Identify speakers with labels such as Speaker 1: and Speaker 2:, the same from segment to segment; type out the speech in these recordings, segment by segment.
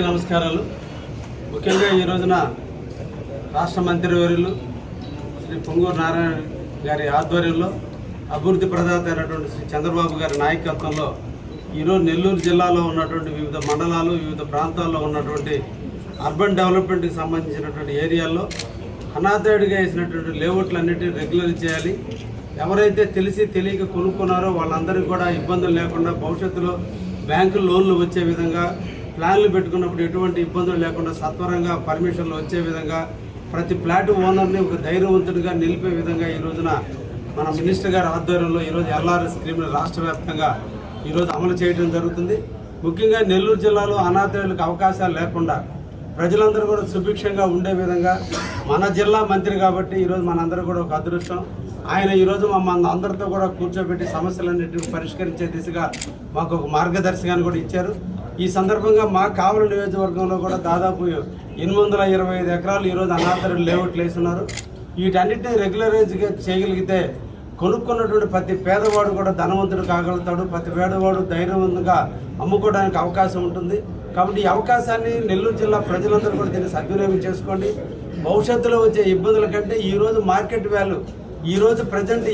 Speaker 1: నమస్కారాలు. ముఖ్యంగా ఈ రోజున రాష్ట్ర మంత్రివర్యులు శ్రీ పొంగూరు నారాయణ గారి ఆధ్వర్యంలో అభివృద్ధి ప్రదాత అయినటువంటి శ్రీ చంద్రబాబు గారి నాయకత్వంలో ఈరోజు నెల్లూరు జిల్లాలో ఉన్నటువంటి వివిధ మండలాలు, వివిధ ప్రాంతాల్లో ఉన్నటువంటి అర్బన్ డెవలప్మెంట్కి సంబంధించినటువంటి ఏరియాల్లో అనాథాయిడ్గా వేసినటువంటి లేఅవుట్లన్నిటినీ రెగ్యులర్ చేయాలి. ఎవరైతే తెలిసి తెలియక కొనుక్కున్నారో వాళ్ళందరికీ కూడా ఇబ్బందులు లేకుండా భవిష్యత్తులో బ్యాంకు లోన్లు వచ్చే విధంగా, ప్లాన్లు పెట్టుకున్నప్పుడు ఎటువంటి ఇబ్బందులు లేకుండా సత్వరంగా పర్మిషన్లు వచ్చే విధంగా, ప్రతి ఫ్లాట్ ఓనర్ని ఒక ధైర్యవంతుడిగా నిలిపే విధంగా ఈ రోజున మన మినిస్టర్ గారి ఆధ్వర్యంలో ఈరోజు ఎల్ఆర్ఎస్ స్కీమ్ని రాష్ట్ర వ్యాప్తంగా ఈరోజు అమలు చేయడం జరుగుతుంది. ముఖ్యంగా నెల్లూరు జిల్లాలో అనాథాయిడ్లకు అవకాశాలు లేకుండా ప్రజలందరూ కూడా సుభిక్షంగా ఉండే విధంగా మన జిల్లా మంత్రి కాబట్టి ఈరోజు మనందరూ కూడా ఒక అదృష్టం. ఆయన ఈరోజు మమ్మల్ని అందరితో కూడా కూర్చోబెట్టి సమస్యలన్నింటినీ పరిష్కరించే దిశగా మాకు ఒక మార్గదర్శకాన్ని కూడా ఇచ్చారు. ఈ సందర్భంగా మా కావలి నియోజకవర్గంలో కూడా దాదాపు 825 ఎకరాలు ఈరోజు అనాథాయిడ్ లేఅవుట్లు వేస్తున్నారు. వీటన్నిటిని రెగ్యులరైజ్గా చేయగలిగితే కొనుక్కున్నటువంటి ప్రతి పేదవాడు కూడా ధనవంతుడు కాగలుగుతాడు. ప్రతి పేదవాడు ధైర్యవంతంగా అమ్ముకోవడానికి అవకాశం ఉంటుంది. కాబట్టి ఈ అవకాశాన్ని నెల్లూరు జిల్లా ప్రజలందరూ కూడా దీన్ని సద్వినియోగం చేసుకోండి. భవిష్యత్తులో వచ్చే ఇబ్బందుల కంటే ఈరోజు మార్కెట్ వాల్యూ, ఈరోజు ప్రజెంట్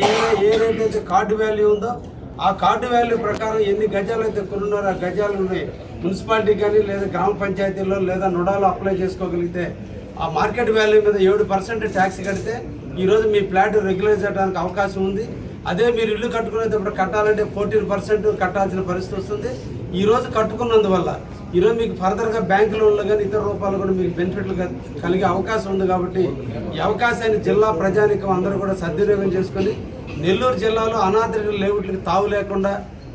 Speaker 1: ఏ రేట్ అయితే కార్డు వాల్యూ ఉందో ఆ కార్డు వాల్యూ ప్రకారం ఎన్ని గజాలు అయితే కొనున్నారో ఆ గజాలని మున్సిపాలిటీ కానీ లేదా గ్రామ పంచాయతీల్లో లేదా నుడాలో అప్లై చేసుకోగలిగితే ఆ మార్కెట్ వాల్యూ మీద 7% ట్యాక్స్ కడితే ఈరోజు మీ ఫ్లాట్ రెగ్యులైజ్ చేయడానికి అవకాశం ఉంది. అదే మీరు ఇల్లు కట్టుకునేటప్పుడు కట్టాలంటే 14% కట్టాల్సిన పరిస్థితి వస్తుంది. ఈరోజు కట్టుకున్నందువల్ల ఈరోజు మీకు ఫర్దర్గా బ్యాంకు లోన్లు కానీ ఇతర రూపాయలు కూడా మీకు బెనిఫిట్లు కలిగే అవకాశం ఉంది. కాబట్టి ఈ అవకాశాన్ని జిల్లా ప్రజానీకం అందరూ కూడా సద్వినియోగం చేసుకొని నెల్లూరు జిల్లాలో అనాథాయిడ్ లేఅవుట్లకు తావు లేకుండా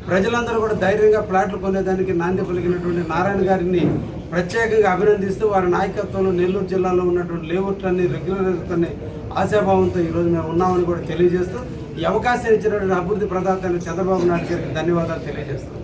Speaker 1: ప్రజలందరూ కూడా ధైర్యంగా ఫ్లాట్లు కొనేదానికి నాంది పలికినటువంటి నారాయణ గారిని ప్రత్యేకంగా అభినందిస్తూ వారి నాయకత్వంలో నెల్లూరు జిల్లాలో ఉన్నటువంటి లేఅవుట్లన్నీ రెగ్యులరైజ్తోనే ఆశాభావంతో ఈరోజు మేము ఉన్నామని కూడా తెలియజేస్తూ ఈ అవకాశం ఇచ్చినటువంటి అభివృద్ధి ప్రదాత చంద్రబాబు నాయుడు గారికి ధన్యవాదాలు తెలియజేస్తున్నాం.